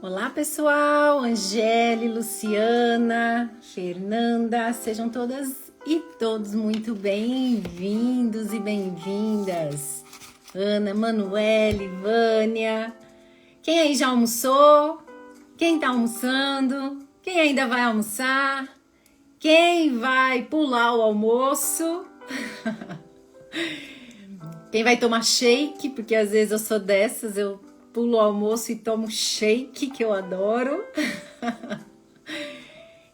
Olá pessoal, Angele, Luciana, Fernanda, sejam todas e todos muito bem-vindos e bem-vindas. Ana, Manuele, Vânia, quem aí já almoçou? Quem tá almoçando? Quem ainda vai almoçar? Quem vai pular o almoço? Quem vai tomar shake? Porque às vezes eu sou dessas, eu pulo o almoço e tomo shake, que eu adoro.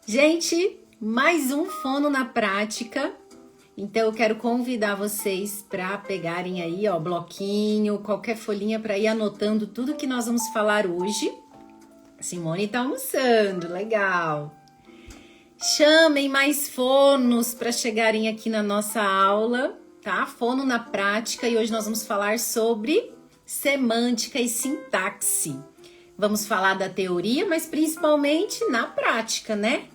Gente, mais um Fono na Prática. Então eu quero convidar vocês para pegarem aí, ó, bloquinho, qualquer folhinha para ir anotando tudo que nós vamos falar hoje. Simone tá almoçando, legal. Chamem mais fonos para chegarem aqui na nossa aula, tá? Fono na Prática, e hoje nós vamos falar sobre semântica e sintaxe. Vamos falar da teoria, mas principalmente na prática, né?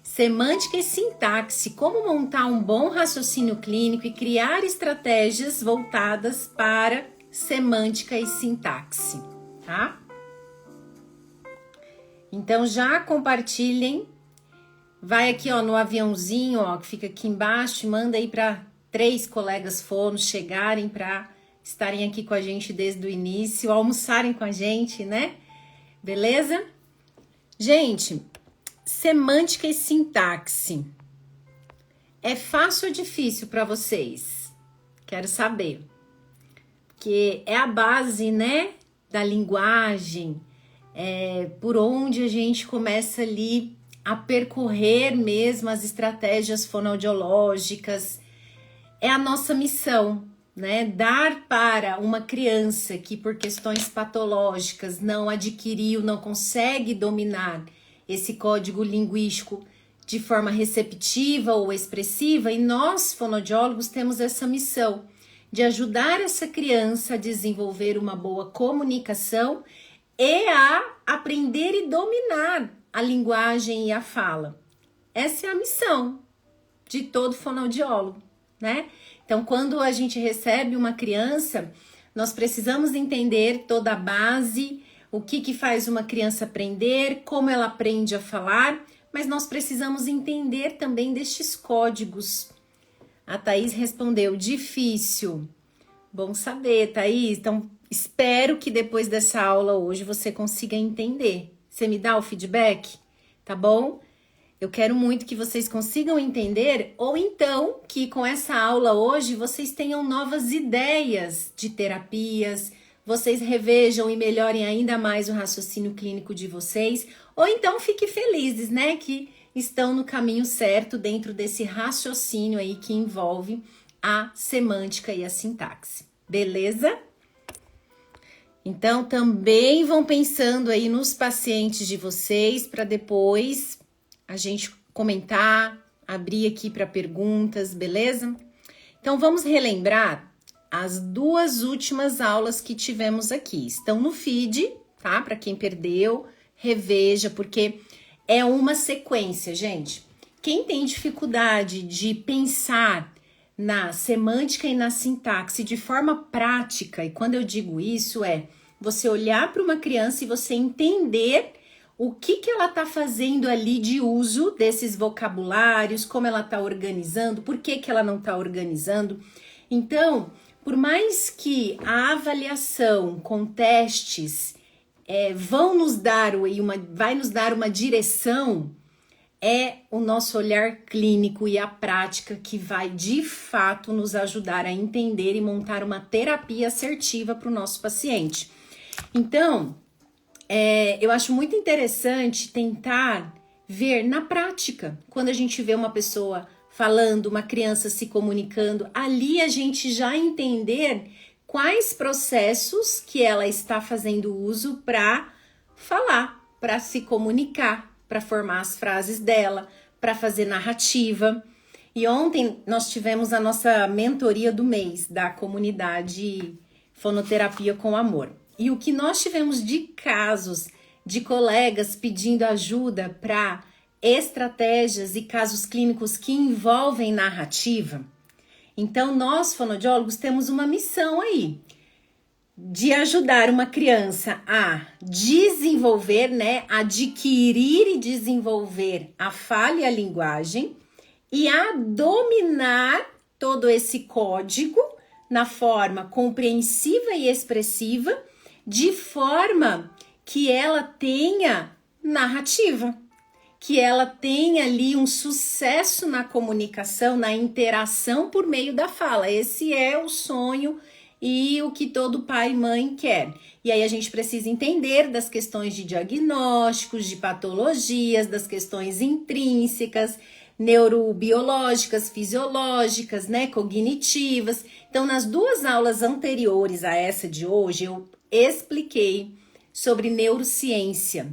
Semântica e sintaxe, como montar um bom raciocínio clínico e criar estratégias voltadas para semântica e sintaxe, tá? Então já compartilhem, vai aqui ó no aviãozinho ó que fica aqui embaixo e manda aí para 3 colegas fonos chegarem para estarem aqui com a gente desde o início, almoçarem com a gente, né? Beleza? Gente, semântica e sintaxe. É fácil ou difícil para vocês? Quero saber. Porque é a base, né, da linguagem, por onde a gente começa ali a percorrer mesmo as estratégias fonoaudiológicas. É a nossa missão, né? Dar para uma criança que por questões patológicas não adquiriu, não consegue dominar esse código linguístico de forma receptiva ou expressiva, e nós, fonoaudiólogos, temos essa missão de ajudar essa criança a desenvolver uma boa comunicação e a aprender e dominar a linguagem e a fala. Essa é a missão de todo fonoaudiólogo, né? Então, quando a gente recebe uma criança, nós precisamos entender toda a base, o que faz uma criança aprender, como ela aprende a falar, mas nós precisamos entender também destes códigos. A Thaís respondeu, difícil. Bom saber, Thaís. Então, espero que depois dessa aula hoje você consiga entender. Você me dá o feedback? Tá bom? Eu quero muito que vocês consigam entender, ou então que com essa aula hoje vocês tenham novas ideias de terapias, vocês revejam e melhorem ainda mais o raciocínio clínico de vocês, ou então fiquem felizes, né, que estão no caminho certo dentro desse raciocínio aí que envolve a semântica e a sintaxe. Beleza? Então também vão pensando aí nos pacientes de vocês para depois a gente comentar, abrir aqui para perguntas, beleza? Então vamos relembrar as 2 últimas aulas que tivemos aqui. Estão no feed, tá? Para quem perdeu, reveja, porque é uma sequência, gente. Quem tem dificuldade de pensar na semântica e na sintaxe de forma prática, e quando eu digo isso é você olhar para uma criança e você entender o que ela está fazendo ali de uso desses vocabulários, como ela está organizando, por que ela não está organizando. Então, por mais que a avaliação com testes vai nos dar uma direção, é o nosso olhar clínico e a prática que vai de fato nos ajudar a entender e montar uma terapia assertiva para o nosso paciente. Então, eu acho muito interessante tentar ver na prática, quando a gente vê uma pessoa falando, uma criança se comunicando, ali a gente já entender quais processos que ela está fazendo uso para falar, para se comunicar, para formar as frases dela, para fazer narrativa. E ontem nós tivemos a nossa mentoria do mês da comunidade Fonoterapia com Amor. E o que nós tivemos de casos de colegas pedindo ajuda para estratégias e casos clínicos que envolvem narrativa. Então, nós, fonoaudiólogos, temos uma missão aí. de ajudar uma criança a desenvolver, né, adquirir e desenvolver a fala e a linguagem e a dominar todo esse código na forma compreensiva e expressiva, de forma que ela tenha narrativa, que ela tenha ali um sucesso na comunicação, na interação por meio da fala. Esse é o sonho e o que todo pai e mãe quer. E aí a gente precisa entender das questões de diagnósticos, de patologias, das questões intrínsecas, neurobiológicas, fisiológicas, né, cognitivas. Então, nas 2 aulas anteriores a essa de hoje, eu expliquei sobre neurociência,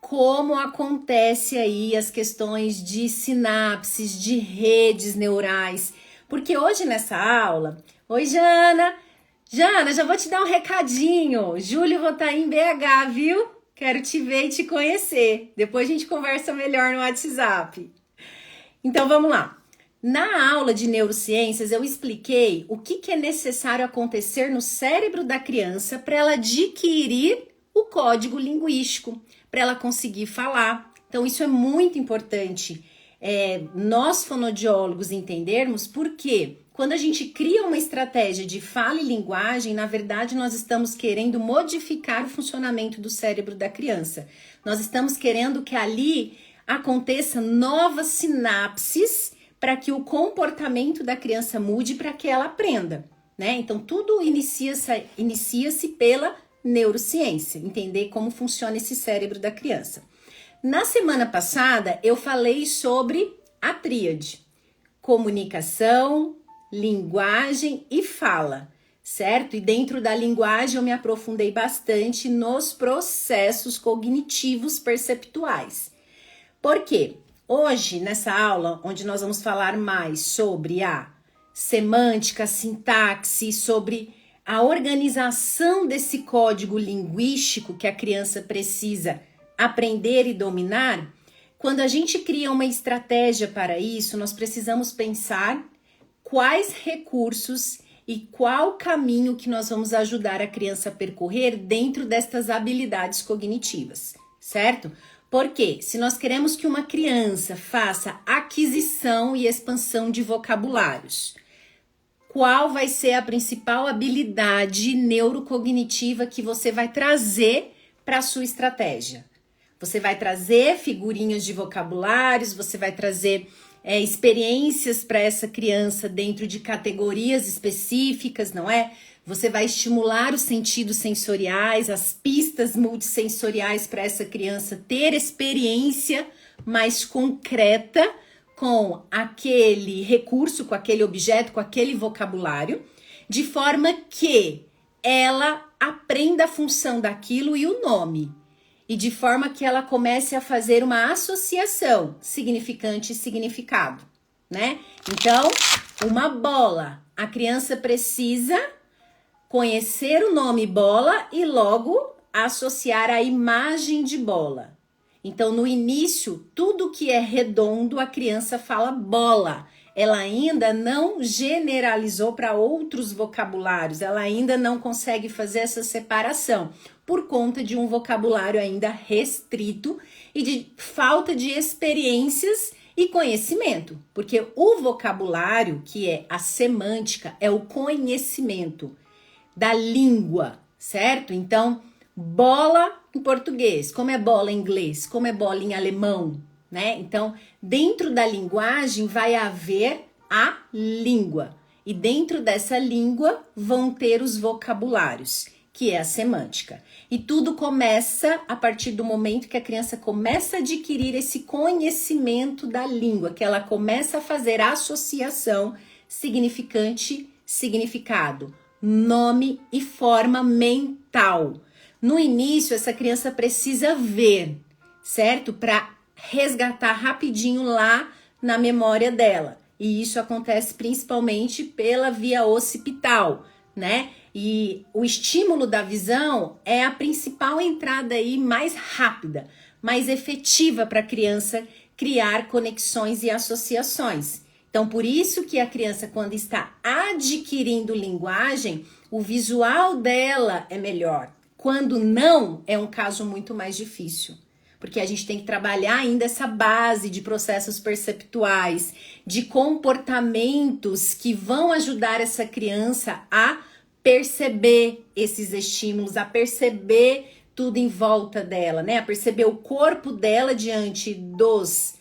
como acontece aí as questões de sinapses, de redes neurais. Porque hoje nessa aula, oi Jana, já vou te dar um recadinho, julho vou estar em BH, viu? Quero te ver e te conhecer, depois a gente conversa melhor no WhatsApp. Então vamos lá. Na aula de neurociências eu expliquei o que é necessário acontecer no cérebro da criança para ela adquirir o código linguístico, para ela conseguir falar. Então isso é muito importante nós fonoaudiólogos entendermos, porque quando a gente cria uma estratégia de fala e linguagem, na verdade nós estamos querendo modificar o funcionamento do cérebro da criança. Nós estamos querendo que ali aconteça novas sinapses para que o comportamento da criança mude, para que ela aprenda, né? Então tudo inicia-se pela neurociência, entender como funciona esse cérebro da criança. Na semana passada eu falei sobre a tríade: comunicação, linguagem e fala, certo? E dentro da linguagem eu me aprofundei bastante nos processos cognitivos perceptuais. Por quê? Hoje, nessa aula, onde nós vamos falar mais sobre a semântica, a sintaxe, sobre a organização desse código linguístico que a criança precisa aprender e dominar, quando a gente cria uma estratégia para isso, nós precisamos pensar quais recursos e qual caminho que nós vamos ajudar a criança a percorrer dentro destas habilidades cognitivas, certo? Porque se nós queremos que uma criança faça aquisição e expansão de vocabulários, qual vai ser a principal habilidade neurocognitiva que você vai trazer para a sua estratégia? Você vai trazer figurinhas de vocabulários, você vai trazer experiências para essa criança dentro de categorias específicas, não é? Você vai estimular os sentidos sensoriais, as pistas multissensoriais para essa criança ter experiência mais concreta com aquele recurso, com aquele objeto, com aquele vocabulário, de forma que ela aprenda a função daquilo e o nome. E de forma que ela comece a fazer uma associação significante e significado, né? Então, uma bola. A criança precisa conhecer o nome bola e logo associar a imagem de bola. Então, no início, tudo que é redondo, a criança fala bola. Ela ainda não generalizou para outros vocabulários, ela ainda não consegue fazer essa separação, por conta de um vocabulário ainda restrito e de falta de experiências e conhecimento. Porque o vocabulário, que é a semântica, é o conhecimento da língua, certo? Então, bola em português, como é bola em inglês, como é bola em alemão, né? Então, dentro da linguagem vai haver a língua. E dentro dessa língua vão ter os vocabulários, que é a semântica. E tudo começa a partir do momento que a criança começa a adquirir esse conhecimento da língua, que ela começa a fazer a associação significante, significado, nome e forma mental. No início, essa criança precisa ver, certo? Para resgatar rapidinho lá na memória dela. E isso acontece principalmente pela via occipital, né? E o estímulo da visão é a principal entrada aí mais rápida, mais efetiva para a criança criar conexões e associações. Então, por isso que a criança, quando está adquirindo linguagem, o visual dela é melhor. Quando não, é um caso muito mais difícil. Porque a gente tem que trabalhar ainda essa base de processos perceptuais, de comportamentos que vão ajudar essa criança a perceber esses estímulos, a perceber tudo em volta dela, né? A perceber o corpo dela diante dos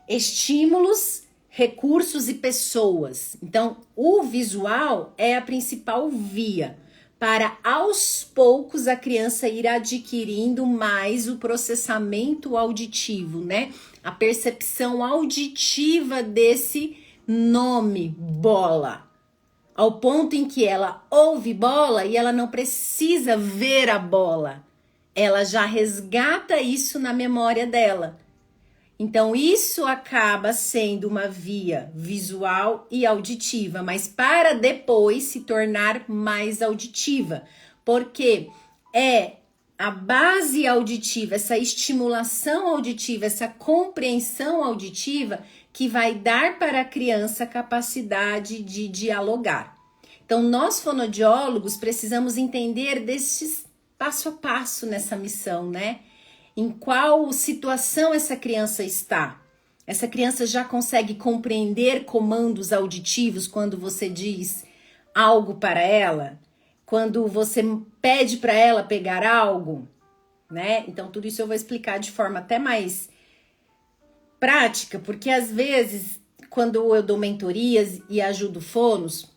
estímulos, recursos e pessoas. Então, o visual é a principal via para, aos poucos, a criança ir adquirindo mais o processamento auditivo, né? A percepção auditiva desse nome, bola. Ao ponto em que ela ouve bola e ela não precisa ver a bola. Ela já resgata isso na memória dela. Então, isso acaba sendo uma via visual e auditiva, mas para depois se tornar mais auditiva, porque é a base auditiva, essa estimulação auditiva, essa compreensão auditiva que vai dar para a criança a capacidade de dialogar. Então, nós fonoaudiólogos precisamos entender desses passo a passo nessa missão, né? Em qual situação essa criança está? Essa criança já consegue compreender comandos auditivos quando você diz algo para ela? Quando você pede para ela pegar algo, né? Então, tudo isso eu vou explicar de forma até mais prática, porque às vezes, quando eu dou mentorias e ajudo fonos,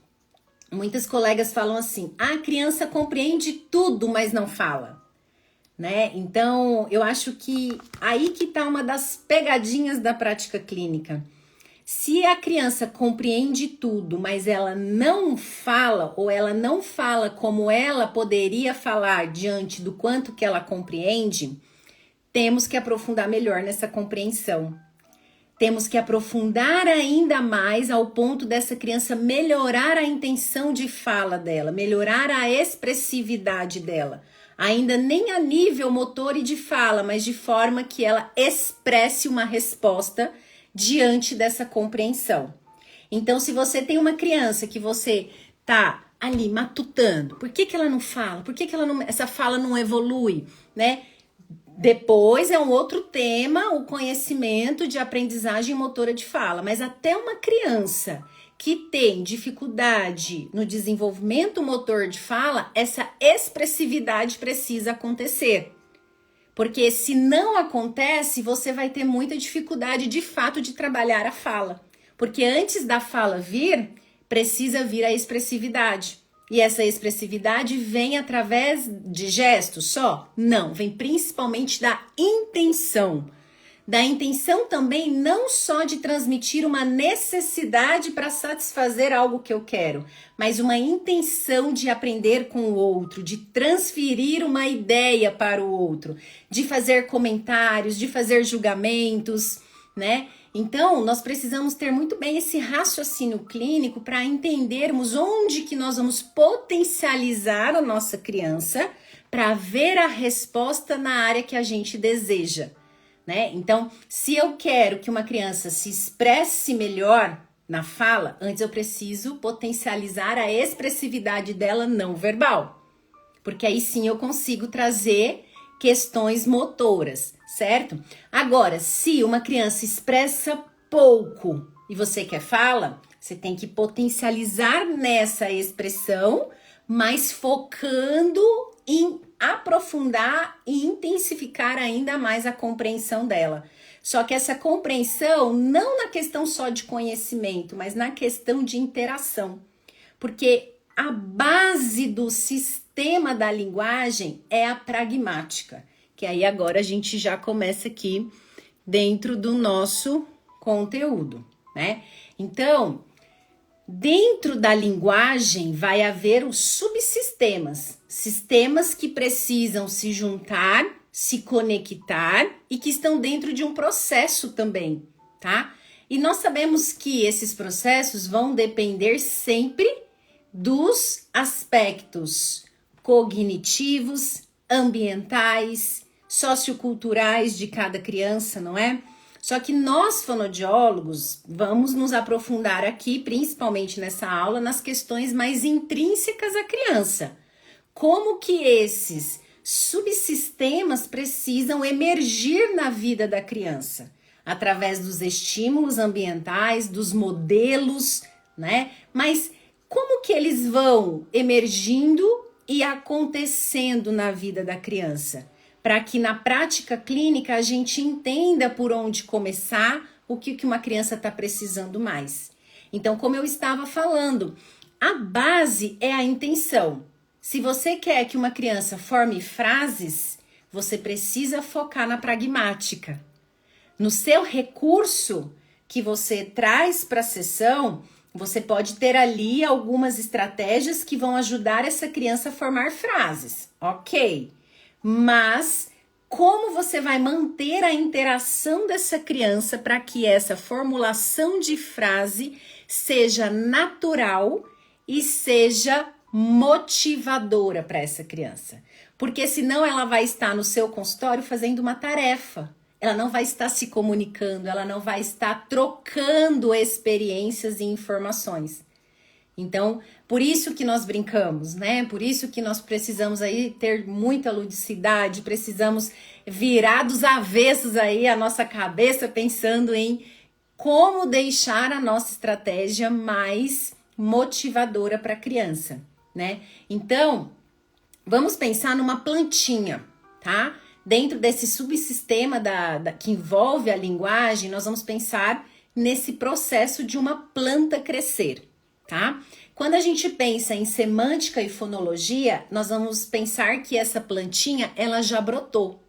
muitas colegas falam assim: a criança compreende tudo, mas não fala. Né? Então, eu acho que aí que está uma das pegadinhas da prática clínica. Se a criança compreende tudo, mas ela não fala, ou ela não fala como ela poderia falar diante do quanto que ela compreende, temos que aprofundar melhor nessa compreensão. Temos que aprofundar ainda mais ao ponto dessa criança melhorar a intenção de fala dela, melhorar a expressividade dela. Ainda nem a nível motor e de fala, mas de forma que ela expresse uma resposta diante dessa compreensão. Então, se você tem uma criança que você tá ali matutando, por que ela não fala? Por que ela não, essa fala não evolui, né? Depois é um outro tema, o conhecimento de aprendizagem motora de fala, mas até uma criança que tem dificuldade no desenvolvimento motor de fala, essa expressividade precisa acontecer. Porque se não acontece, você vai ter muita dificuldade de fato de trabalhar a fala. Porque antes da fala vir, precisa vir a expressividade. E essa expressividade vem através de gestos só? Não, vem principalmente da intenção. Da intenção também não só de transmitir uma necessidade para satisfazer algo que eu quero, mas uma intenção de aprender com o outro, de transferir uma ideia para o outro, de fazer comentários, de fazer julgamentos, né? Então, nós precisamos ter muito bem esse raciocínio clínico para entendermos onde que nós vamos potencializar a nossa criança para ver a resposta na área que a gente deseja. Né? Então, se eu quero que uma criança se expresse melhor na fala, antes eu preciso potencializar a expressividade dela não verbal. Porque aí sim eu consigo trazer questões motoras, certo? Agora, se uma criança expressa pouco e você quer fala, você tem que potencializar nessa expressão, mas focando em aprofundar e intensificar ainda mais a compreensão dela. Só que essa compreensão não na questão só de conhecimento, mas na questão de interação. Porque a base do sistema da linguagem é a pragmática, que aí agora a gente já começa aqui dentro do nosso conteúdo, né? Então, dentro da linguagem vai haver os subsistemas, sistemas que precisam se juntar, se conectar e que estão dentro de um processo também, tá? E nós sabemos que esses processos vão depender sempre dos aspectos cognitivos, ambientais, socioculturais de cada criança, não é? Só que nós, fonoaudiólogos, vamos nos aprofundar aqui, principalmente nessa aula, nas questões mais intrínsecas à criança. Como que esses subsistemas precisam emergir na vida da criança, através dos estímulos ambientais, dos modelos, né? Mas como que eles vão emergindo e acontecendo na vida da criança? Para que na prática clínica a gente entenda por onde começar, o que uma criança está precisando mais. Então, como eu estava falando, a base é a intenção. Se você quer que uma criança forme frases, você precisa focar na pragmática. No seu recurso que você traz para a sessão, você pode ter ali algumas estratégias que vão ajudar essa criança a formar frases, ok? Mas como você vai manter a interação dessa criança para que essa formulação de frase seja natural e seja motivadora para essa criança? Porque senão ela vai estar no seu consultório fazendo uma tarefa. Ela não vai estar se comunicando, ela não vai estar trocando experiências e informações. Então, por isso que nós brincamos, né? Por isso que nós precisamos aí ter muita ludicidade, precisamos virar dos avessos aí a nossa cabeça pensando em como deixar a nossa estratégia mais motivadora para a criança, né? Então, vamos pensar numa plantinha, tá? Dentro desse subsistema que envolve a linguagem, nós vamos pensar nesse processo de uma planta crescer. Tá? Quando a gente pensa em semântica e fonologia, nós vamos pensar que essa plantinha, ela já brotou.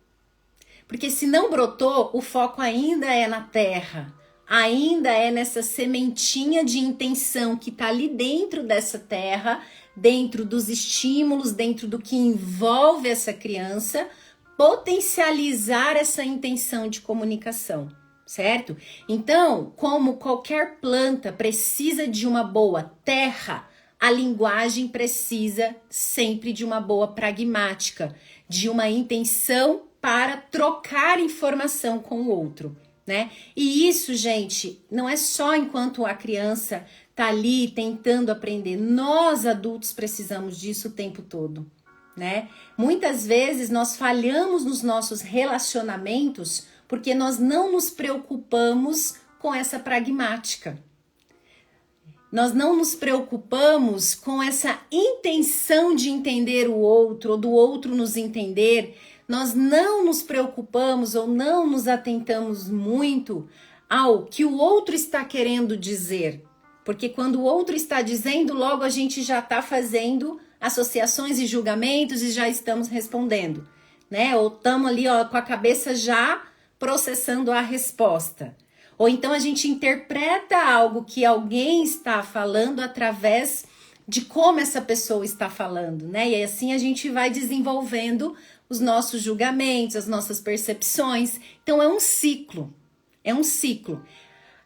Porque se não brotou, o foco ainda é na terra, ainda é nessa sementinha de intenção que está ali dentro dessa terra, dentro dos estímulos, dentro do que envolve essa criança, potencializar essa intenção de comunicação. Certo? Então, como qualquer planta precisa de uma boa terra, a linguagem precisa sempre de uma boa pragmática, de uma intenção para trocar informação com o outro, né? E isso, gente, não é só enquanto a criança tá ali tentando aprender. Nós, adultos, precisamos disso o tempo todo, né? Muitas vezes nós falhamos nos nossos relacionamentos porque nós não nos preocupamos com essa pragmática. Nós não nos preocupamos com essa intenção de entender o outro, ou do outro nos entender. Nós não nos preocupamos ou não nos atentamos muito ao que o outro está querendo dizer. Porque quando o outro está dizendo, logo a gente já está fazendo associações e julgamentos e já estamos respondendo, né? Ou estamos ali com a cabeça já processando a resposta. Ou então a gente interpreta algo que alguém está falando através de como essa pessoa está falando, né? E assim a gente vai desenvolvendo os nossos julgamentos, as nossas percepções. Então é um ciclo,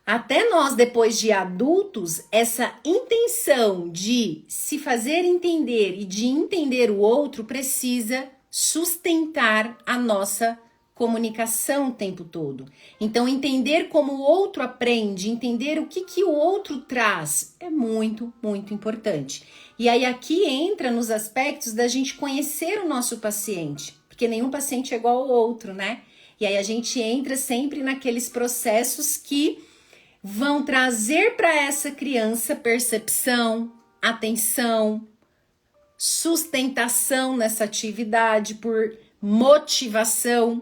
Até nós, depois de adultos, essa intenção de se fazer entender e de entender o outro precisa sustentar a nossa comunicação o tempo todo. Então, entender como o outro aprende, entender o que o outro traz é muito, muito importante. E aí aqui entra nos aspectos da gente conhecer o nosso paciente, porque nenhum paciente é igual ao outro, né? E aí a gente entra sempre naqueles processos que vão trazer para essa criança percepção, atenção, sustentação nessa atividade, por motivação,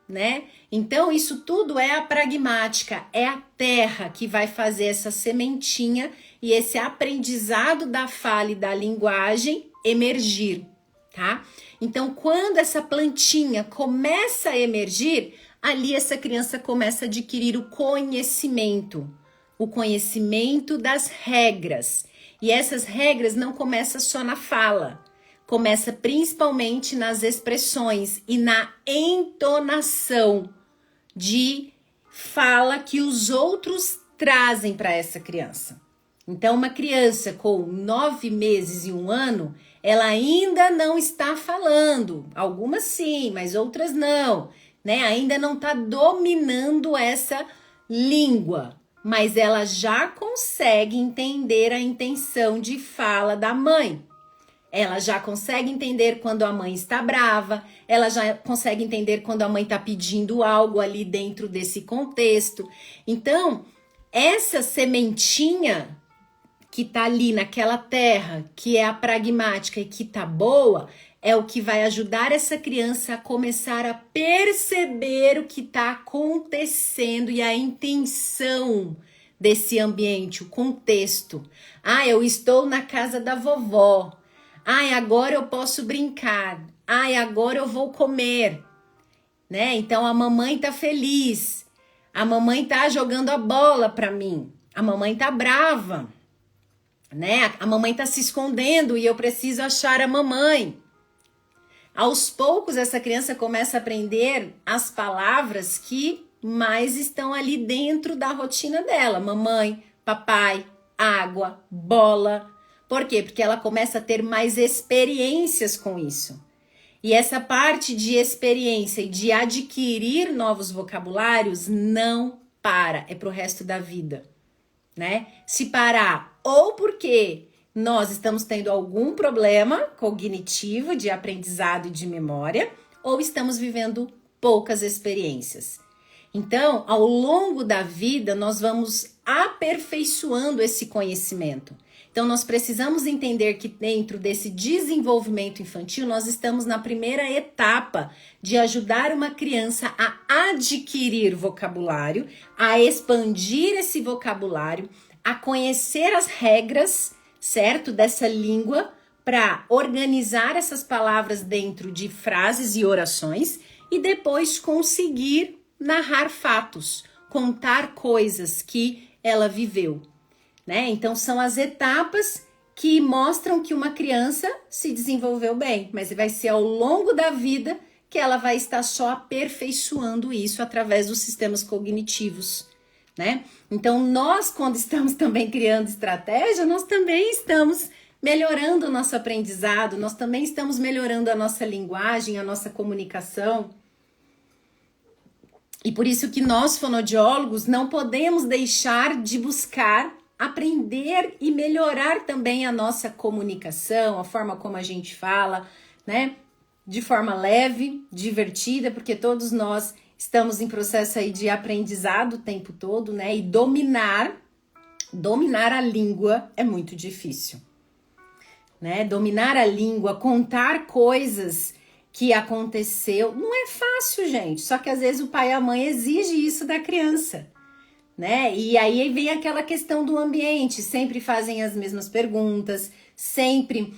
né? Então, isso tudo é a pragmática, é a terra que vai fazer essa sementinha e esse aprendizado da fala e da linguagem emergir, tá? Então, quando essa plantinha começa a emergir, ali essa criança começa a adquirir o conhecimento das regras. E essas regras não começam só na fala, começa principalmente nas expressões e na entonação de fala que os outros trazem para essa criança. Então, uma criança com 9 meses e 1 ano, ela ainda não está falando. Algumas sim, mas outras não. né? Ainda não está dominando essa língua, mas ela já consegue entender a intenção de fala da mãe. Ela já consegue entender quando a mãe está brava, ela já consegue entender quando a mãe está pedindo algo ali dentro desse contexto. Então, essa sementinha que tá ali naquela terra, que é a pragmática e que tá boa, é o que vai ajudar essa criança a começar a perceber o que tá acontecendo e a intenção desse ambiente, o contexto. Ah, eu estou na casa da vovó. Ah, agora eu posso brincar. Ah, agora eu vou comer. Né? Então a mamãe tá feliz. A mamãe tá jogando a bola para mim. A mamãe tá brava. Né? A mamãe tá se escondendo e eu preciso achar a mamãe. Aos poucos essa criança começa a aprender as palavras que mais estão ali dentro da rotina dela. Mamãe, papai, água, bola. Por quê? Porque ela começa a ter mais experiências com isso. E essa parte de experiência e de adquirir novos vocabulários não para, é pro resto da vida, né? Se parar ou porque nós estamos tendo algum problema cognitivo de aprendizado e de memória, ou estamos vivendo poucas experiências. Então, ao longo da vida, nós vamos aperfeiçoando esse conhecimento. Então, nós precisamos entender que dentro desse desenvolvimento infantil, nós estamos na primeira etapa de ajudar uma criança a adquirir vocabulário, a expandir esse vocabulário, a conhecer as regras, certo, dessa língua, para organizar essas palavras dentro de frases e orações e depois conseguir narrar fatos, contar coisas que ela viveu. Né? Então, são as etapas que mostram que uma criança se desenvolveu bem, mas vai ser ao longo da vida que ela vai estar só aperfeiçoando isso através dos sistemas cognitivos, né? Então, nós, quando estamos também criando estratégia, nós também estamos melhorando o nosso aprendizado, nós também estamos melhorando a nossa linguagem, a nossa comunicação. E por isso que nós, fonoaudiólogos, não podemos deixar de buscar aprender e melhorar também a nossa comunicação, a forma como a gente fala, né? De forma leve, divertida, porque todos nós estamos em processo aí de aprendizado o tempo todo, né? E dominar a língua é muito difícil, né? Dominar a língua, contar coisas que aconteceu, não é fácil, gente. Só que às vezes o pai e a mãe exigem isso da criança. Né? E aí vem aquela questão do ambiente, sempre fazem as mesmas perguntas, sempre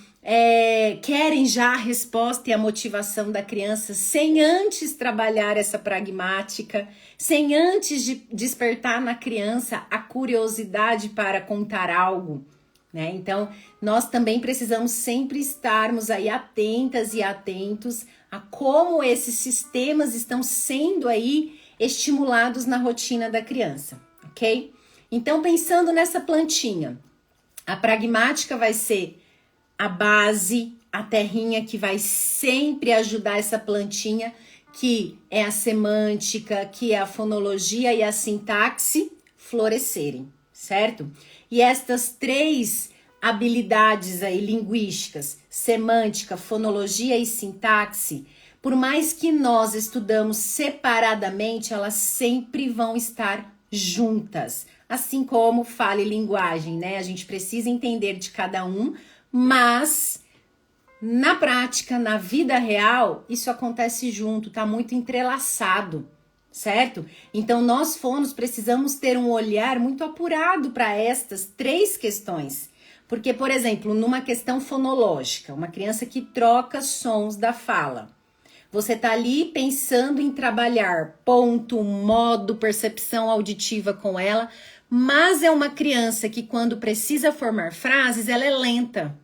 querem já a resposta e a motivação da criança, sem antes trabalhar essa pragmática, sem antes de despertar na criança a curiosidade para contar algo, né? Então, nós também precisamos sempre estarmos aí atentas e atentos a como esses sistemas estão sendo aí estimulados na rotina da criança, ok? Então, pensando nessa plantinha, a pragmática vai ser a base, a terrinha que vai sempre ajudar essa plantinha, que é a semântica, que é a fonologia e a sintaxe, florescerem, certo? E estas três habilidades aí linguísticas, semântica, fonologia e sintaxe, por mais que nós estudamos separadamente, elas sempre vão estar juntas. Assim como fala e linguagem, né? A gente precisa entender de cada um, mas na prática, na vida real, isso acontece junto, tá muito entrelaçado, certo? Então, nós fonos precisamos ter um olhar muito apurado para estas três questões. Porque, por exemplo, numa questão fonológica, uma criança que troca sons da fala, você tá ali pensando em trabalhar ponto, modo, percepção auditiva com ela, mas é uma criança que quando precisa formar frases, ela é lenta.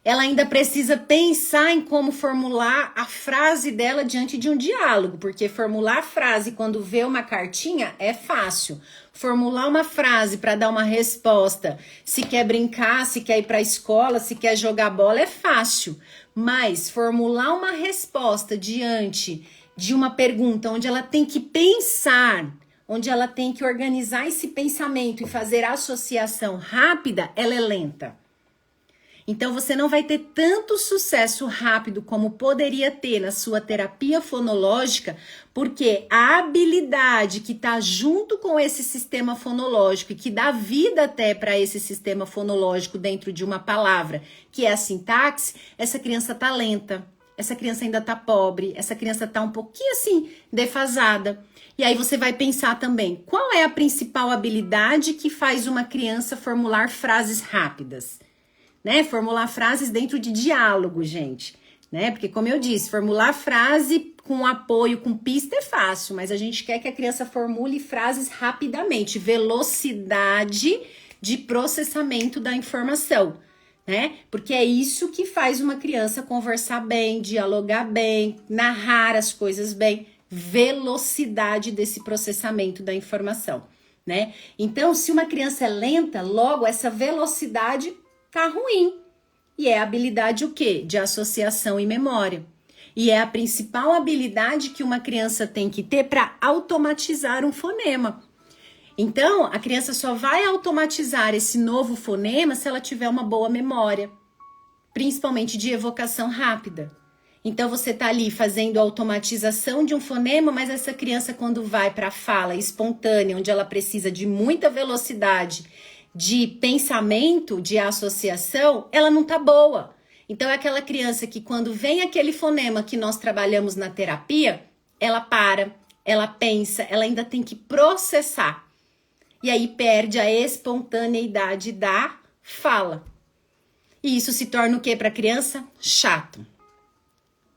Ela ainda precisa pensar em como formular a frase dela diante de um diálogo, porque formular a frase quando vê uma cartinha é fácil. Formular uma frase para dar uma resposta, se quer brincar, se quer ir para a escola, se quer jogar bola, é fácil. Mas formular uma resposta diante de uma pergunta, onde ela tem que pensar, onde ela tem que organizar esse pensamento e fazer associação rápida, ela é lenta. Então, você não vai ter tanto sucesso rápido como poderia ter na sua terapia fonológica, porque a habilidade que está junto com esse sistema fonológico e que dá vida até para esse sistema fonológico dentro de uma palavra, que é a sintaxe, essa criança está lenta, essa criança ainda está pobre, essa criança está um pouquinho assim, defasada. E aí você vai pensar também, qual é a principal habilidade que faz uma criança formular frases rápidas? Né? Formular frases dentro de diálogo, gente, né? Porque, como eu disse, formular frase com apoio, com pista é fácil, mas a gente quer que a criança formule frases rapidamente, velocidade de processamento da informação, né? Porque é isso que faz uma criança conversar bem, dialogar bem, narrar as coisas bem, velocidade desse processamento da informação, né? Então, se uma criança é lenta, logo essa velocidade tá ruim. E é a habilidade o quê? De associação e memória. E é a principal habilidade que uma criança tem que ter para automatizar um fonema. Então, a criança só vai automatizar esse novo fonema se ela tiver uma boa memória, principalmente de evocação rápida. Então, você tá ali fazendo a automatização de um fonema, mas essa criança, quando vai para a fala espontânea, onde ela precisa de muita velocidade de pensamento, de associação, ela não tá boa. Então é aquela criança que quando vem aquele fonema que nós trabalhamos na terapia, ela para, ela pensa, ela ainda tem que processar. E aí perde a espontaneidade da fala. E isso se torna o quê para a criança? Chato,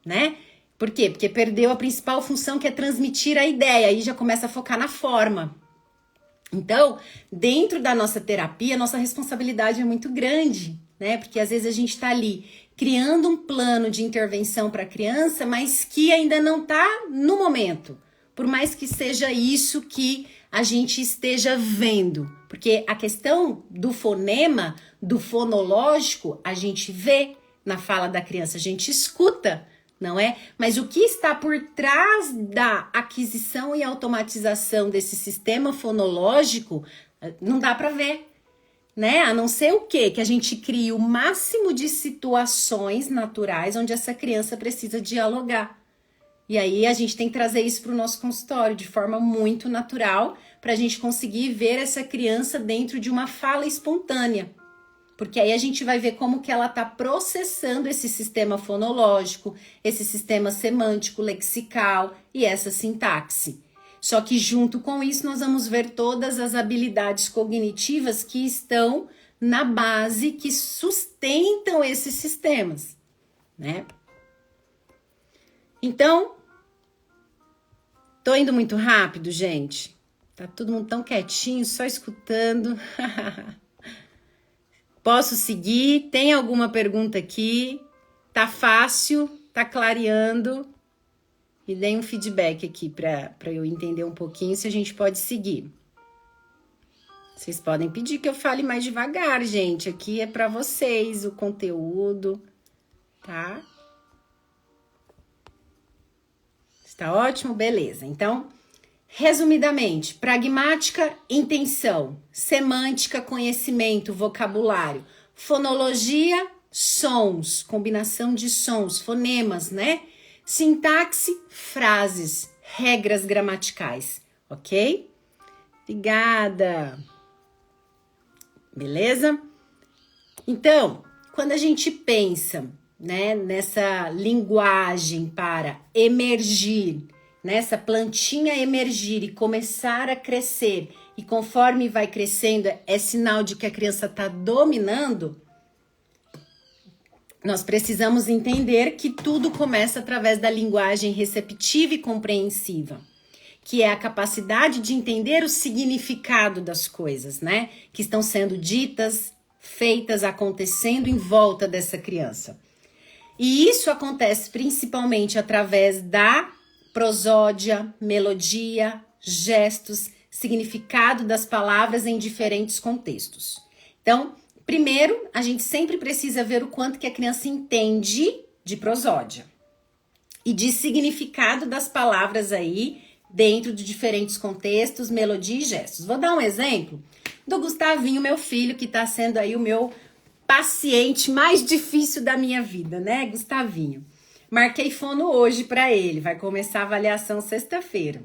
né? Por quê? Porque perdeu a principal função, que é transmitir a ideia, aí já começa a focar na forma. Então, dentro da nossa terapia, nossa responsabilidade é muito grande, né? Porque às vezes a gente está ali criando um plano de intervenção para a criança, mas que ainda não está no momento. Por mais que seja isso que a gente esteja vendo. Porque a questão do fonema, do fonológico, a gente vê na fala da criança, a gente escuta, não é? Mas o que está por trás da aquisição e automatização desse sistema fonológico, não dá para ver, né? A não ser o quê? Que a gente crie o máximo de situações naturais onde essa criança precisa dialogar. E aí a gente tem que trazer isso para o nosso consultório de forma muito natural, para a gente conseguir ver essa criança dentro de uma fala espontânea. Porque aí a gente vai ver como que ela está processando esse sistema fonológico, esse sistema semântico, lexical e essa sintaxe. Só que junto com isso nós vamos ver todas as habilidades cognitivas que estão na base, que sustentam esses sistemas, né? Então, tô indo muito rápido, gente? Tá todo mundo tão quietinho, só escutando. Posso seguir? Tem alguma pergunta aqui? Tá fácil? Tá clareando? E deem um feedback aqui para eu entender um pouquinho se a gente pode seguir. Vocês podem pedir que eu fale mais devagar, gente. Aqui é para vocês o conteúdo, tá? Está ótimo? Beleza. Então, resumidamente, pragmática, intenção, semântica, conhecimento, vocabulário, fonologia, sons, combinação de sons, fonemas, né? Sintaxe, frases, regras gramaticais, ok? Obrigada. Beleza? Então, quando a gente pensa, né, nessa linguagem para emergir, nessa plantinha emergir e começar a crescer, e conforme vai crescendo é sinal de que a criança está dominando, nós precisamos entender que tudo começa através da linguagem receptiva e compreensiva, que é a capacidade de entender o significado das coisas, né, que estão sendo ditas, feitas, acontecendo em volta dessa criança. E isso acontece principalmente através da prosódia, melodia, gestos, significado das palavras em diferentes contextos. Então, primeiro, a gente sempre precisa ver o quanto que a criança entende de prosódia. e de significado das palavras aí dentro de diferentes contextos, melodia e gestos. Vou dar um exemplo do Gustavinho, meu filho, que tá sendo aí o meu paciente mais difícil da minha vida, né, Gustavinho? Marquei fono hoje para ele, vai começar a avaliação sexta-feira.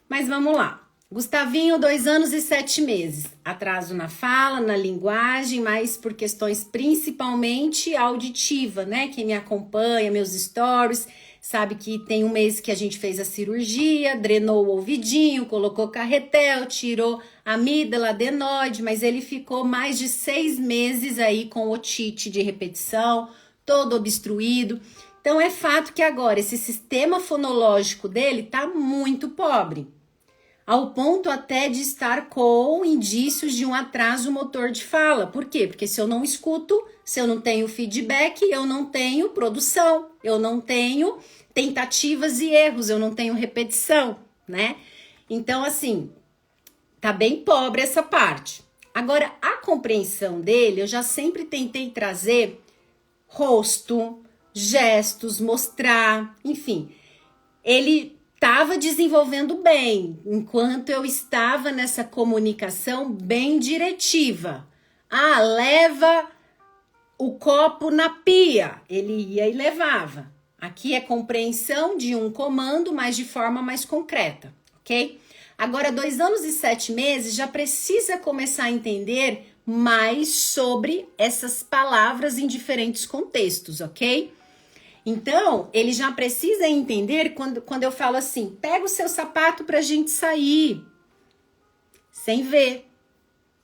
Mas vamos lá. Gustavinho, 2 anos e 7 meses. Atraso na fala, na linguagem, mas por questões principalmente auditiva, né? Quem me acompanha, meus stories, sabe que tem um mês que a gente fez a cirurgia, drenou o ouvidinho, colocou carretel, tirou a amígdala, adenoide, mas ele ficou mais de 6 meses aí com otite de repetição, todo obstruído. Então é fato que agora esse sistema fonológico dele tá muito pobre, ao ponto até de estar com indícios de um atraso motor de fala. Por quê? Porque se eu não escuto, se eu não tenho feedback, eu não tenho produção, eu não tenho tentativas e erros, eu não tenho repetição, né? Então, assim, tá bem pobre essa parte. Agora, a compreensão dele, eu já sempre tentei trazer rosto, gestos, mostrar, enfim. Ele estava desenvolvendo bem, enquanto eu estava nessa comunicação bem diretiva. Ah, leva o copo na pia. Ele ia e levava. Aqui é compreensão de um comando, mas de forma mais concreta, ok? Agora, 2 anos e 7 meses, já precisa começar a entender mais sobre essas palavras em diferentes contextos, ok? Então, ele já precisa entender quando eu falo assim, pega o seu sapato pra gente sair, sem ver,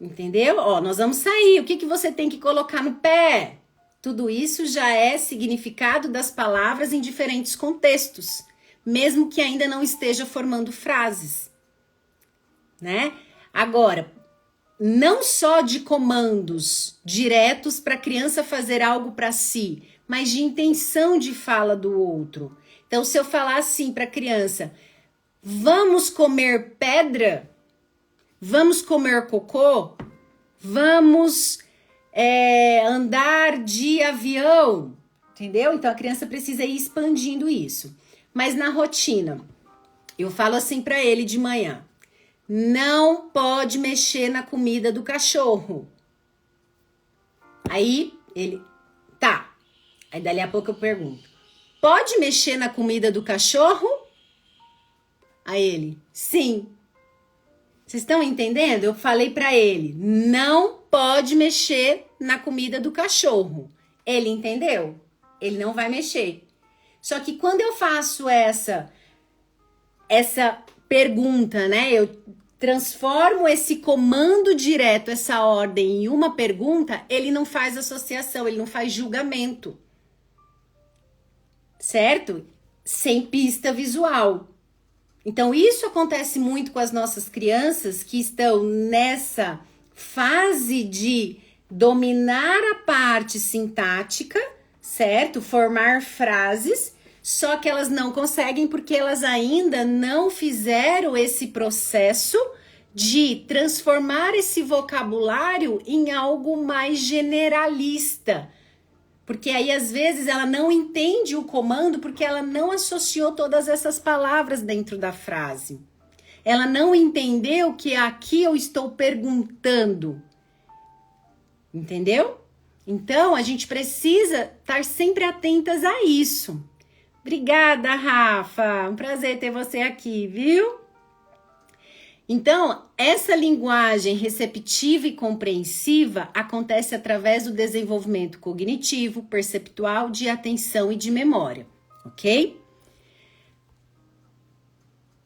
entendeu? Ó, nós vamos sair, o que você tem que colocar no pé? Tudo isso já é significado das palavras em diferentes contextos, mesmo que ainda não esteja formando frases, né? Agora, não só de comandos diretos para a criança fazer algo para si, mas de intenção de fala do outro. Então, se eu falar assim para a criança, vamos comer pedra? Vamos comer cocô? Vamos andar de avião? Entendeu? Então, a criança precisa ir expandindo isso. Mas na rotina, eu falo assim para ele de manhã, não pode mexer na comida do cachorro. Aí ele, tá. Aí dali a pouco eu pergunto, pode mexer na comida do cachorro? Aí ele, sim. Vocês estão entendendo? Eu falei pra ele, não pode mexer na comida do cachorro. Ele entendeu? Ele não vai mexer. Só que quando eu faço essa pergunta, né? Eu transformo esse comando direto, essa ordem em uma pergunta, ele não faz associação, ele não faz julgamento. Certo? Sem pista visual. Então, isso acontece muito com as nossas crianças que estão nessa fase de dominar a parte sintática, certo? Formar frases, só que elas não conseguem porque elas ainda não fizeram esse processo de transformar esse vocabulário em algo mais generalista. Porque aí, às vezes, ela não entende o comando porque ela não associou todas essas palavras dentro da frase. Ela não entendeu que aqui eu estou perguntando. Entendeu? Então, a gente precisa estar sempre atentas a isso. Obrigada, Rafa. Um prazer ter você aqui, viu? Então, essa linguagem receptiva e compreensiva acontece através do desenvolvimento cognitivo, perceptual, de atenção e de memória, ok?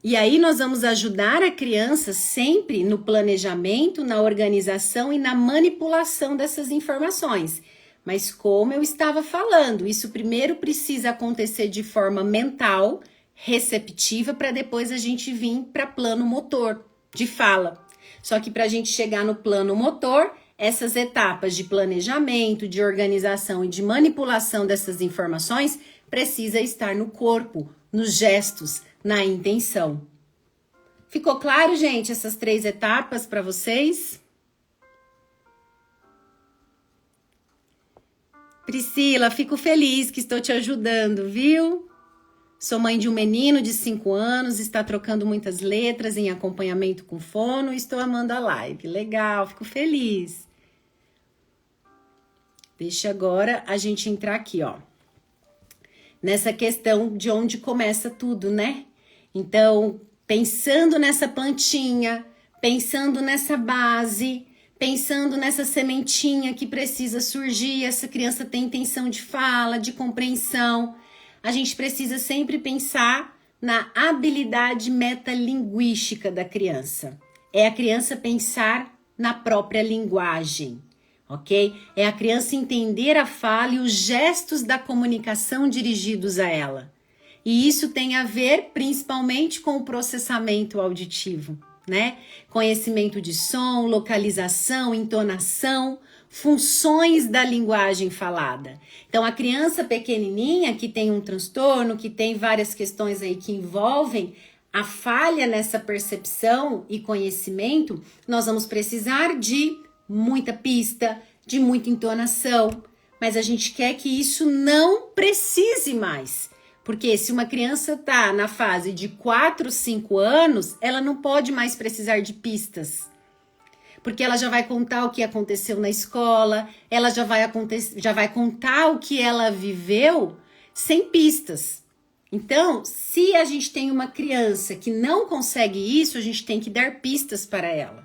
E aí nós vamos ajudar a criança sempre no planejamento, na organização e na manipulação dessas informações. Mas como eu estava falando, isso primeiro precisa acontecer de forma mental, receptiva, para depois a gente vir para plano motor de fala. Só que para a gente chegar no plano motor, essas etapas de planejamento, de organização e de manipulação dessas informações precisa estar no corpo, nos gestos, na intenção. Ficou claro, gente, essas 3 etapas para vocês? Priscila, fico feliz que estou te ajudando, viu? Sou mãe de um menino de 5 anos, está trocando muitas letras em acompanhamento com fono e estou amando a live. Legal, fico feliz. Deixa agora a gente entrar aqui, ó. Nessa questão de onde começa tudo, né? Então, pensando nessa plantinha, pensando nessa base, pensando nessa sementinha que precisa surgir, essa criança tem intenção de fala, de compreensão. A gente precisa sempre pensar na habilidade metalinguística da criança. É a criança pensar na própria linguagem, ok? É a criança entender a fala e os gestos da comunicação dirigidos a ela. E isso tem a ver principalmente com o processamento auditivo, né? Conhecimento de som, localização, entonação, funções da linguagem falada. Então, a criança pequenininha que tem um transtorno, que tem várias questões aí que envolvem a falha nessa percepção e conhecimento, nós vamos precisar de muita pista, de muita entonação, mas a gente quer que isso não precise mais. Porque se uma criança está na fase de 4, 5 anos, ela não pode mais precisar de pistas. Porque ela já vai contar o que aconteceu na escola, ela já vai contar o que ela viveu sem pistas. Então, se a gente tem uma criança que não consegue isso, a gente tem que dar pistas para ela,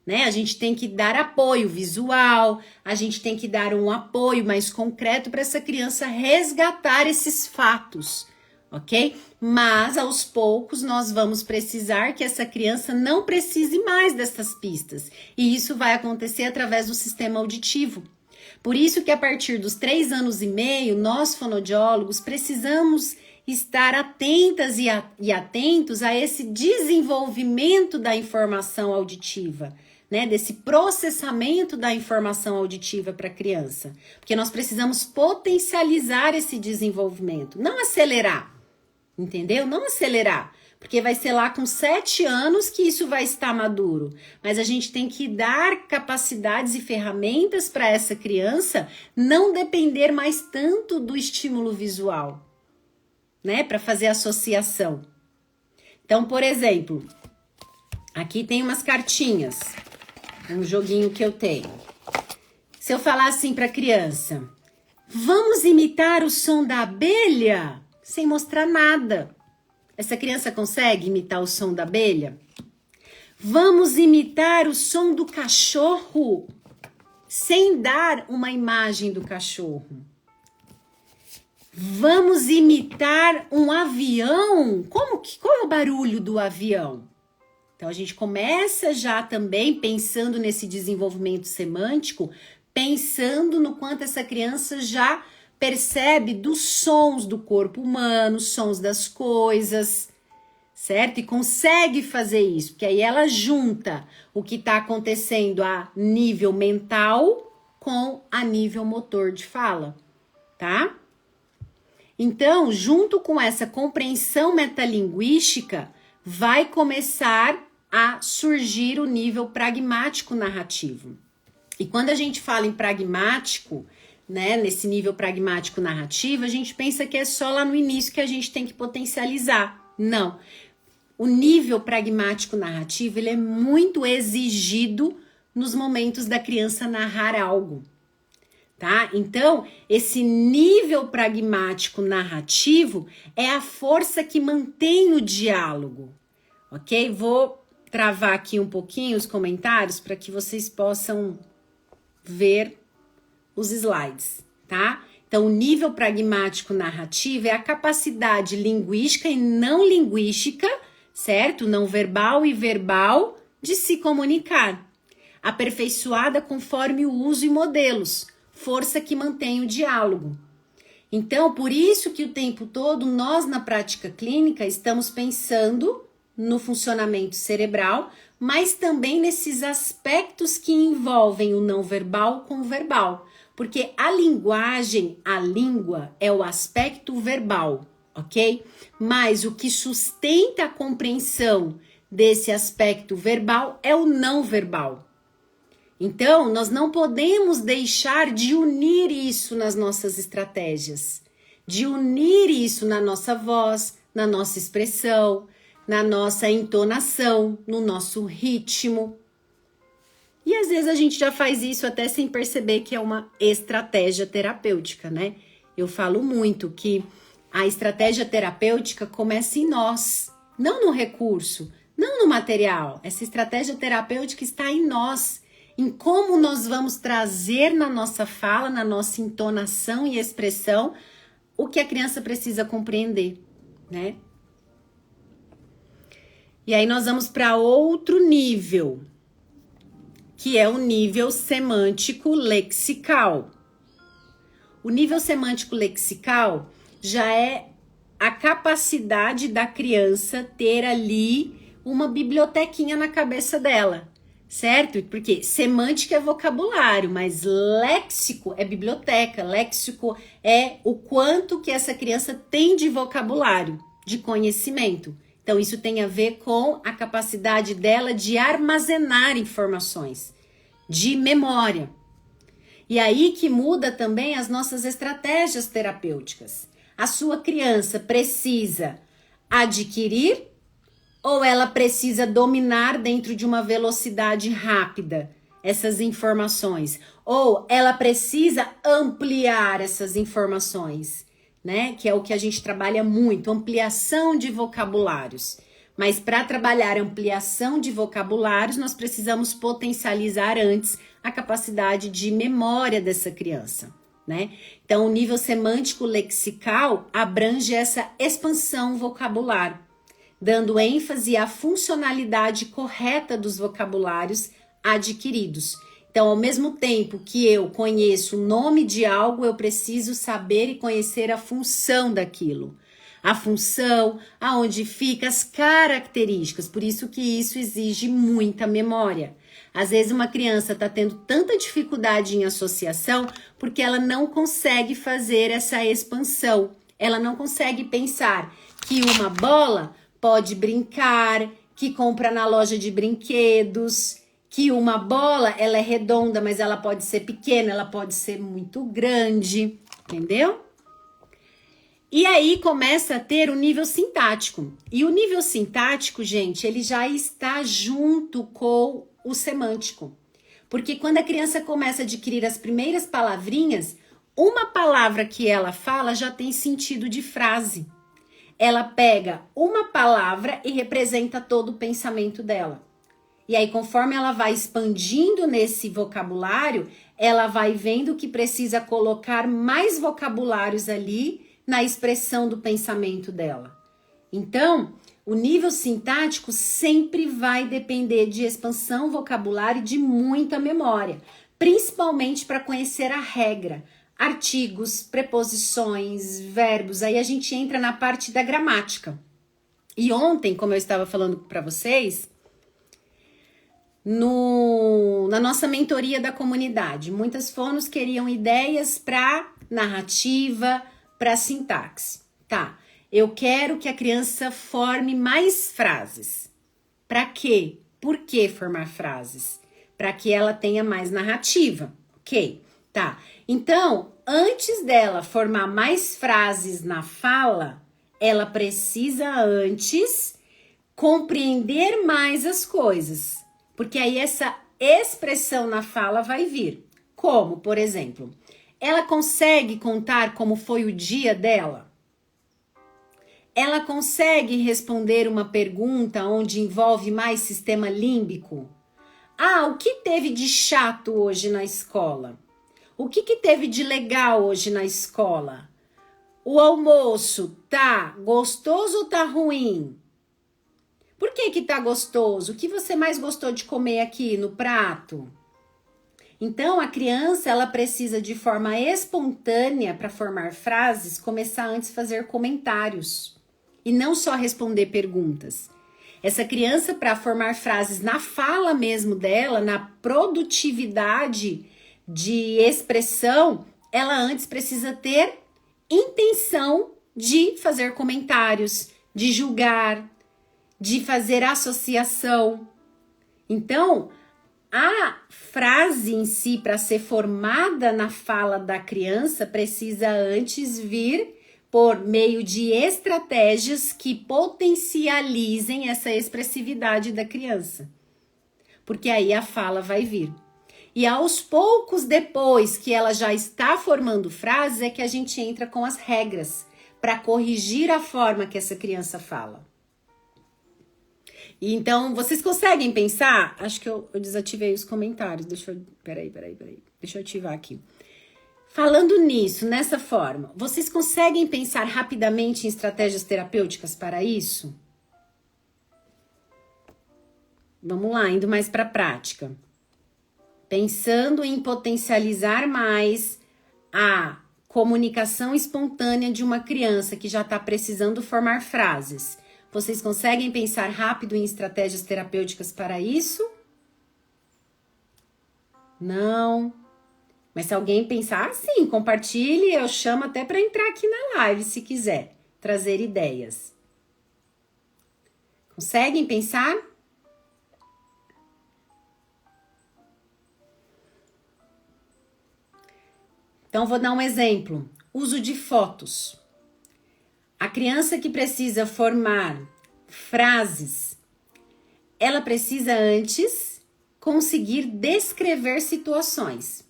né? A gente tem que dar apoio visual, a gente tem que dar um apoio mais concreto para essa criança resgatar esses fatos, ok? Mas, aos poucos, nós vamos precisar que essa criança não precise mais dessas pistas. E isso vai acontecer através do sistema auditivo. Por isso que, a partir dos 3 anos e meio, nós, fonoaudiólogos, precisamos estar atentas e atentos a esse desenvolvimento da informação auditiva, né? Desse processamento da informação auditiva para a criança. Porque nós precisamos potencializar esse desenvolvimento, não acelerar. Entendeu? Não acelerar, porque vai ser lá com 7 anos que isso vai estar maduro. Mas a gente tem que dar capacidades e ferramentas para essa criança não depender mais tanto do estímulo visual, né? Para fazer associação. Então, por exemplo, aqui tem umas cartinhas, um joguinho que eu tenho. Se eu falar assim para a criança, vamos imitar o som da abelha? Sem mostrar nada. Essa criança consegue imitar o som da abelha? Vamos imitar o som do cachorro, sem dar uma imagem do cachorro. Vamos imitar um avião? Qual é o barulho do avião? Então, a gente começa já também pensando nesse desenvolvimento semântico, pensando no quanto essa criança já percebe dos sons do corpo humano, sons das coisas, certo? E consegue fazer isso, porque aí ela junta o que está acontecendo a nível mental com a nível motor de fala, tá? Então, junto com essa compreensão metalinguística, vai começar a surgir o nível pragmático narrativo. E quando a gente fala em pragmático, né, nesse nível pragmático narrativo, a gente pensa que é só lá no início que a gente tem que potencializar. Não. O nível pragmático narrativo, ele é muito exigido nos momentos da criança narrar algo, tá? Então, esse nível pragmático narrativo é a força que mantém o diálogo, ok? Vou travar aqui um pouquinho os comentários para que vocês possam ver os slides, tá? Então, o nível pragmático narrativo é a capacidade linguística e não linguística, certo? Não verbal e verbal de se comunicar, aperfeiçoada conforme o uso e modelos, força que mantém o diálogo. Então, por isso que o tempo todo nós na prática clínica estamos pensando no funcionamento cerebral, mas também nesses aspectos que envolvem o não verbal com o verbal. Porque a linguagem, a língua, é o aspecto verbal, ok? Mas o que sustenta a compreensão desse aspecto verbal é o não verbal. Então, nós não podemos deixar de unir isso nas nossas estratégias. de unir isso na nossa voz, na nossa expressão, na nossa entonação, no nosso ritmo. E às vezes a gente já faz isso até sem perceber que é uma estratégia terapêutica, né? Eu falo muito que a estratégia terapêutica começa em nós, não no recurso, não no material. Essa estratégia terapêutica está em nós, em como nós vamos trazer na nossa fala, na nossa entonação e expressão, o que a criança precisa compreender, né? E aí nós vamos para outro nível, que é o nível semântico lexical. O nível semântico lexical já é a capacidade da criança ter ali uma bibliotequinha na cabeça dela, certo? Porque semântica é vocabulário, mas léxico é biblioteca, léxico é o quanto que essa criança tem de vocabulário, de conhecimento. Então, isso tem a ver com a capacidade dela de armazenar informações, de memória. E aí que muda também as nossas estratégias terapêuticas. A sua criança precisa adquirir ou ela precisa dominar dentro de uma velocidade rápida essas informações? Ou ela precisa ampliar essas informações, né? Que é o que a gente trabalha muito, ampliação de vocabulários. Mas para trabalhar ampliação de vocabulários, nós precisamos potencializar antes a capacidade de memória dessa criança, né? Então, o nível semântico lexical abrange essa expansão vocabular, dando ênfase à funcionalidade correta dos vocabulários adquiridos. Então, ao mesmo tempo que eu conheço o nome de algo, eu preciso saber e conhecer a função daquilo. A função, aonde fica, as características. Por isso que isso exige muita memória. Às vezes uma criança está tendo tanta dificuldade em associação porque ela não consegue fazer essa expansão. Ela não consegue pensar que uma bola pode brincar, que compra na loja de brinquedos, que uma bola ela é redonda, mas ela pode ser pequena, ela pode ser muito grande, entendeu? E aí começa a ter o nível sintático. E o nível sintático, gente, ele já está junto com o semântico. Porque quando a criança começa a adquirir as primeiras palavrinhas, uma palavra que ela fala já tem sentido de frase. Ela pega uma palavra e representa todo o pensamento dela. E aí, conforme ela vai expandindo nesse vocabulário, ela vai vendo que precisa colocar mais vocabulários ali na expressão do pensamento dela. Então, o nível sintático sempre vai depender de expansão vocabular e de muita memória, principalmente para conhecer a regra, artigos, preposições, verbos. Aí a gente entra na parte da gramática. E ontem, como eu estava falando para vocês, na nossa mentoria da comunidade, muitas fonos queriam ideias para narrativa, para sintaxe. Tá, eu quero que a criança forme mais frases. Para quê? Por que formar frases? Para que ela tenha mais narrativa, ok? Tá, então, antes dela formar mais frases na fala, ela precisa antes compreender mais as coisas. Porque aí essa expressão na fala vai vir. Como, por exemplo, ela consegue contar como foi o dia dela? Ela consegue responder uma pergunta onde envolve mais sistema límbico? Ah, o que teve de chato hoje na escola? O que teve de legal hoje na escola? O almoço tá gostoso ou tá ruim? Por que tá gostoso? O que você mais gostou de comer aqui no prato? Então, a criança, ela precisa de forma espontânea para formar frases, começar antes a fazer comentários e não só responder perguntas. Essa criança, para formar frases na fala mesmo dela, na produtividade de expressão, ela antes precisa ter intenção de fazer comentários, de julgar, de fazer associação. Então, a frase em si, para ser formada na fala da criança, precisa antes vir por meio de estratégias que potencializem essa expressividade da criança. Porque aí a fala vai vir. E aos poucos, depois que ela já está formando frases, é que a gente entra com as regras para corrigir a forma que essa criança fala. E então, vocês conseguem pensar? Acho que eu desativei os comentários. Peraí. Deixa eu ativar aqui. Falando nisso, nessa forma, vocês conseguem pensar rapidamente em estratégias terapêuticas para isso? Vamos lá, indo mais para a prática. Pensando em potencializar mais a comunicação espontânea de uma criança que já está precisando formar frases. Vocês conseguem pensar rápido em estratégias terapêuticas para isso? Não. Mas se alguém pensar, sim, compartilhe, eu chamo até para entrar aqui na live, se quiser, trazer ideias. Conseguem pensar? Então, vou dar um exemplo. Uso de fotos. A criança que precisa formar frases, ela precisa antes conseguir descrever situações.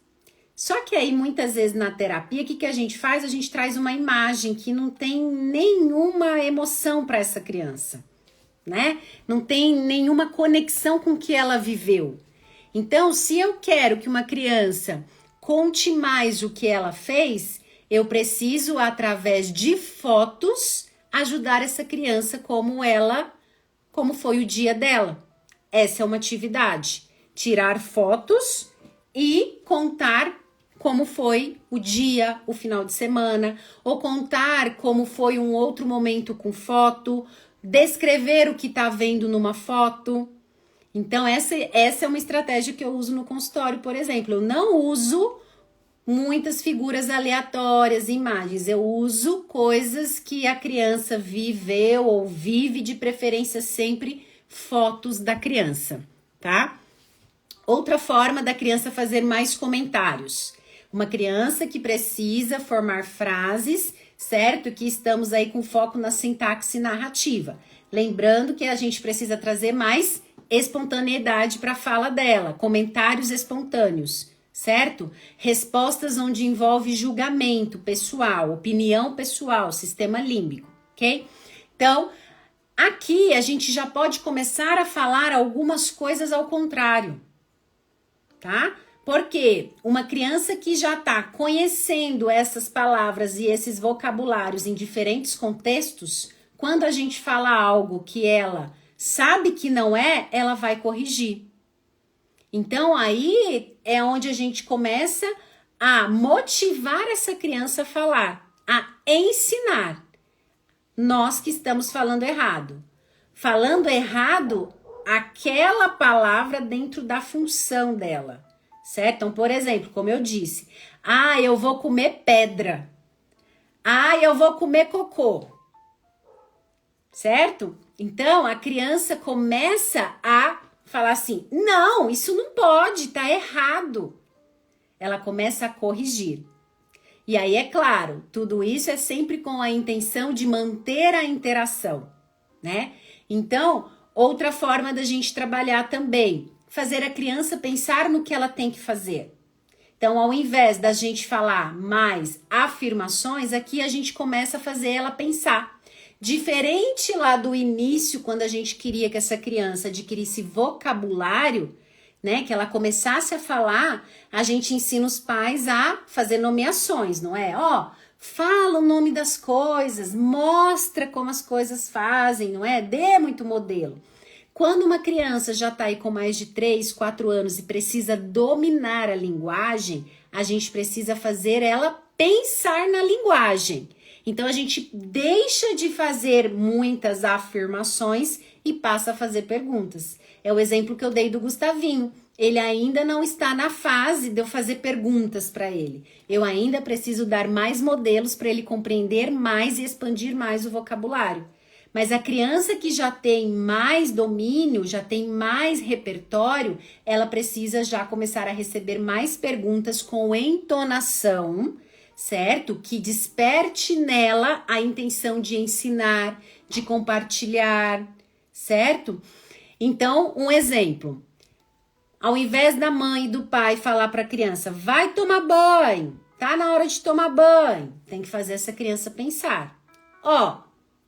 Só que aí, muitas vezes, na terapia, o que a gente faz? A gente traz uma imagem que não tem nenhuma emoção para essa criança, né? Não tem nenhuma conexão com o que ela viveu. Então, se eu quero que uma criança conte mais o que ela fez, eu preciso, através de fotos, ajudar essa criança como foi o dia dela. Essa é uma atividade. Tirar fotos e contar como foi o dia, o final de semana, ou contar como foi um outro momento com foto, descrever o que está vendo numa foto. Então, essa é uma estratégia que eu uso no consultório, por exemplo. Eu não uso muitas figuras aleatórias, imagens. Eu uso coisas que a criança viveu ou vive, de preferência sempre fotos da criança, tá? Outra forma da criança fazer mais comentários. Uma criança que precisa formar frases, certo? Que estamos aí com foco na sintaxe narrativa. Lembrando que a gente precisa trazer mais espontaneidade para a fala dela, comentários espontâneos, certo? Respostas onde envolve julgamento pessoal, opinião pessoal, sistema límbico, ok? Então, aqui a gente já pode começar a falar algumas coisas ao contrário, tá? Porque uma criança que já está conhecendo essas palavras e esses vocabulários em diferentes contextos, quando a gente fala algo que ela sabe que não é, ela vai corrigir. Então, aí é onde a gente começa a motivar essa criança a falar, a ensinar. Nós que estamos falando errado. Falando errado, aquela palavra dentro da função dela, certo? Então, por exemplo, como eu disse, eu vou comer pedra. Eu vou comer cocô. Certo? Então, a criança começa a falar assim, não, isso não pode, tá errado. Ela começa a corrigir. E aí, é claro, tudo isso é sempre com a intenção de manter a interação, né? Então, outra forma da gente trabalhar também, fazer a criança pensar no que ela tem que fazer. Então, ao invés da gente falar mais afirmações, aqui a gente começa a fazer ela pensar. Diferente lá do início, quando a gente queria que essa criança adquirisse vocabulário, né, que ela começasse a falar, a gente ensina os pais a fazer nomeações, não é? Fala o nome das coisas, mostra como as coisas fazem, não é? Dê muito modelo. Quando uma criança já está aí com mais de 3, 4 anos e precisa dominar a linguagem, a gente precisa fazer ela pensar na linguagem. Então, a gente deixa de fazer muitas afirmações e passa a fazer perguntas. É o exemplo que eu dei do Gustavinho. Ele ainda não está na fase de eu fazer perguntas para ele. Eu ainda preciso dar mais modelos para ele compreender mais e expandir mais o vocabulário. Mas a criança que já tem mais domínio, já tem mais repertório, ela precisa já começar a receber mais perguntas com entonação, certo? Que desperte nela a intenção de ensinar, de compartilhar, certo? Então, um exemplo. Ao invés da mãe e do pai falar para a criança, vai tomar banho, tá na hora de tomar banho. Tem que fazer essa criança pensar. Ó,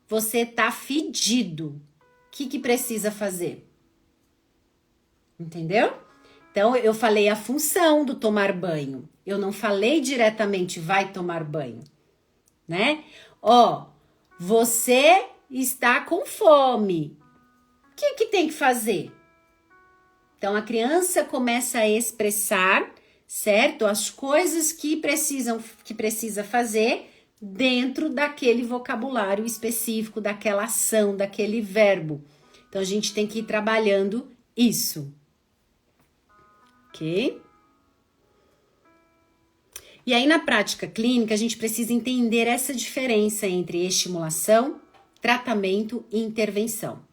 você tá fedido. O que precisa fazer? Entendeu? Então, eu falei a função do tomar banho. Eu não falei diretamente vai tomar banho, né? Ó, você está com fome. O que tem que fazer? Então, a criança começa a expressar, certo? As coisas que precisa fazer dentro daquele vocabulário específico, daquela ação, daquele verbo. Então, a gente tem que ir trabalhando isso. Ok? E aí, na prática clínica, a gente precisa entender essa diferença entre estimulação, tratamento e intervenção.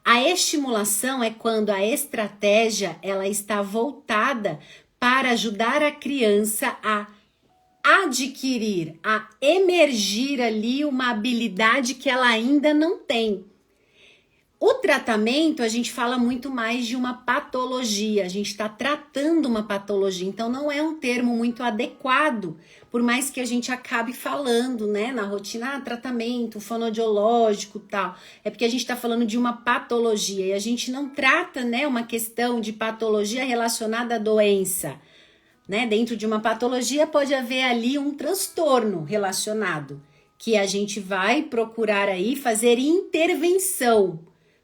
A estimulação é quando a estratégia ela está voltada para ajudar a criança a adquirir, a emergir ali uma habilidade que ela ainda não tem. O tratamento, a gente fala muito mais de uma patologia, a gente está tratando uma patologia, então não é um termo muito adequado, por mais que a gente acabe falando, né, na rotina, tratamento fonoaudiológico e tal, é porque a gente está falando de uma patologia e a gente não trata, né, uma questão de patologia relacionada à doença, né, dentro de uma patologia pode haver ali um transtorno relacionado, que a gente vai procurar aí fazer intervenção.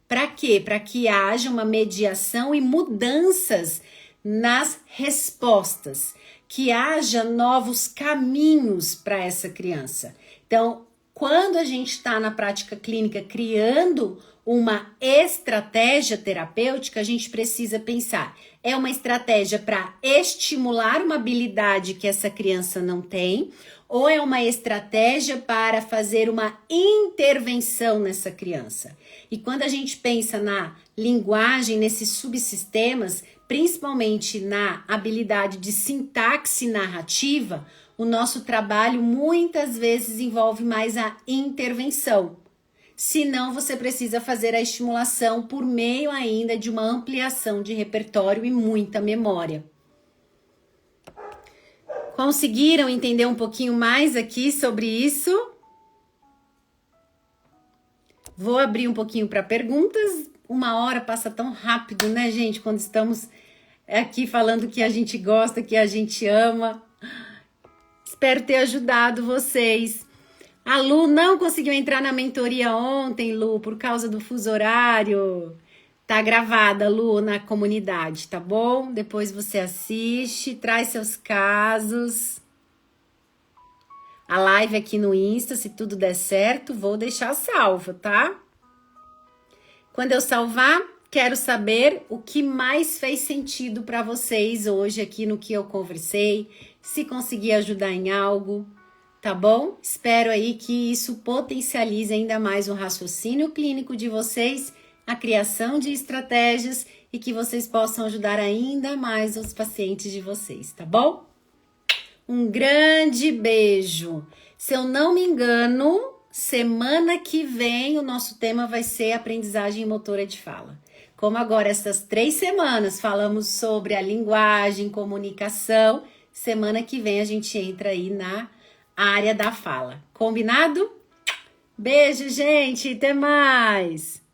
Para quê? Para que haja uma mediação e mudanças nas respostas, que haja novos caminhos para essa criança. Então, quando a gente está na prática clínica criando uma estratégia terapêutica, a gente precisa pensar, é uma estratégia para estimular uma habilidade que essa criança não tem, ou é uma estratégia para fazer uma intervenção nessa criança? E quando a gente pensa na linguagem, nesses subsistemas, principalmente na habilidade de sintaxe narrativa, o nosso trabalho muitas vezes envolve mais a intervenção. Senão, você precisa fazer a estimulação por meio ainda de uma ampliação de repertório e muita memória. Conseguiram entender um pouquinho mais aqui sobre isso? Vou abrir um pouquinho para perguntas. 1 hora passa tão rápido, né, gente? Quando estamos aqui falando que a gente gosta, que a gente ama. Espero ter ajudado vocês. A Lu não conseguiu entrar na mentoria ontem, Lu, por causa do fuso horário. Tá gravada, Lu, na comunidade, tá bom? Depois você assiste, traz seus casos. A live aqui no Insta, se tudo der certo, vou deixar salva, tá? Quando eu salvar, quero saber o que mais fez sentido para vocês hoje aqui no que eu conversei, se consegui ajudar em algo, tá bom? Espero aí que isso potencialize ainda mais o raciocínio clínico de vocês, a criação de estratégias e que vocês possam ajudar ainda mais os pacientes de vocês, tá bom? Um grande beijo. Se eu não me engano, semana que vem o nosso tema vai ser aprendizagem motora de fala. Como agora essas 3 semanas falamos sobre a linguagem, comunicação, semana que vem a gente entra aí na área da fala. Combinado? Beijo, gente. Até mais.